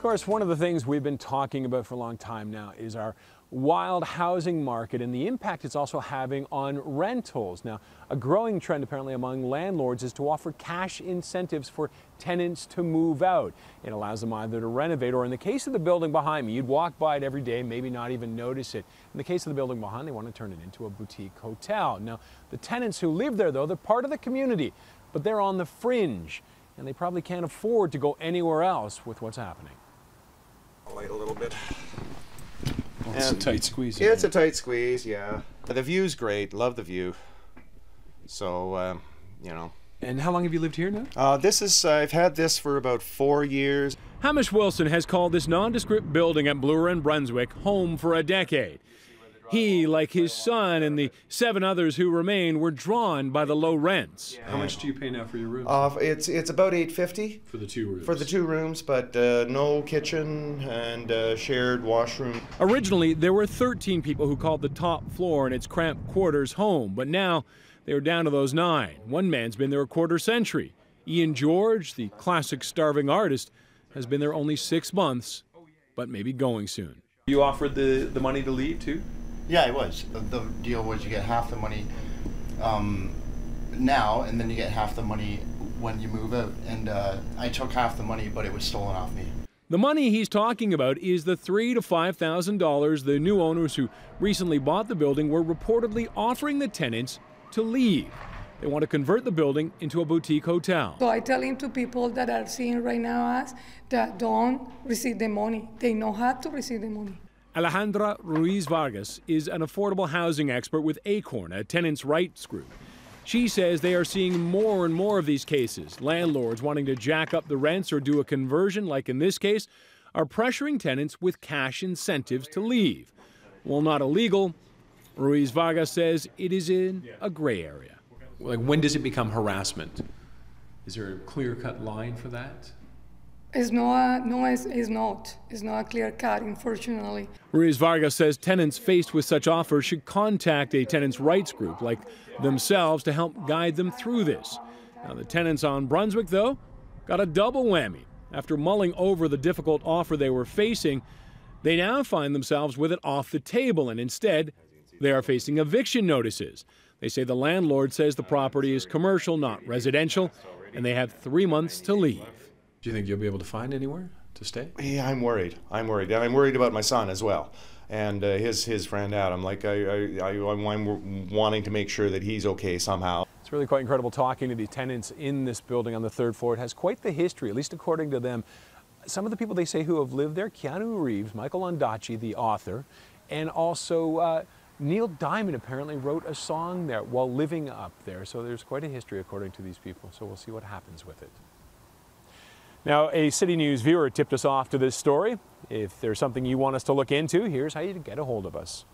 course, one of the things we've been talking about for a long time now is our wild housing market and the impact it's also having on rentals. Now, a growing trend apparently among landlords is to offer cash incentives for tenants to move out. It allows them either to renovate, or in the case of the building behind me, you'd walk by it every day, maybe not even notice it. In the case of the building behind, they want to turn it into a boutique hotel. Now, the tenants who live there, though, they're part of the community, but they're on the fringe, and they probably can't afford to go anywhere else with what's happening. I'll wait a little bit. Well, it's a tight squeeze. Yeah, it's a tight squeeze, yeah. The view's great. Love the view. So, you know. And how long have you lived here now? I've had this for about 4 years. Hamish Wilson has called this nondescript building at Bloor and Brunswick home for a decade. He, like his son and the 7 others who remain, were drawn by the low rents. How much do you pay now for your rooms? It's about $850 for the 2 rooms. For the 2 rooms, but no kitchen and shared washroom. Originally, there were 13 people who called the top floor in its cramped quarters home, but now they are down to those 9. One man's been there a quarter century. Ian George, the classic starving artist, has been there only 6 months, but maybe going soon. You offered the money to leave too? Yeah, it was. The deal was you get half the money now, and then you get half the money when you move out. And I took half the money, but it was stolen off me. The money he's talking about is the $3,000 to $5,000 the new owners who recently bought the building were reportedly offering the tenants to leave. They want to convert the building into a boutique hotel. So I tell him to people that are seeing right now us that don't receive the money. They know how to receive the money. Alejandra Ruiz Vargas is an affordable housing expert with Acorn, a tenants' rights group. She says they are seeing more and more of these cases. Landlords wanting to jack up the rents or do a conversion, like in this case, are pressuring tenants with cash incentives to leave. While not illegal, Ruiz Vargas says it is in a gray area. Like, when does it become harassment? Is there a clear-cut line for that? It's not a clear cut, unfortunately. Ruiz Vargas says tenants faced with such offers should contact a tenants' rights group like themselves to help guide them through this. Now, the tenants on Brunswick, though, got a double whammy. After mulling over the difficult offer they were facing, they now find themselves with it off the table, and instead, they are facing eviction notices. They say the landlord says the property is commercial, not residential, and they have 3 months to leave. Do you think you'll be able to find anywhere to stay? Yeah, I'm worried. I'm worried. And I'm worried about my son as well. And his friend Adam. Like, I'm wanting to make sure that he's okay somehow. It's really quite incredible talking to the tenants in this building on the 3rd floor. It has quite the history, at least according to them. Some of the people they say who have lived there, Keanu Reeves, Michael Ondaatje, the author, and also Neil Diamond apparently wrote a song there while living up there. So there's quite a history according to these people. So we'll see what happens with it. Now, a City News viewer tipped us off to this story. If there's something you want us to look into, here's how you get a hold of us.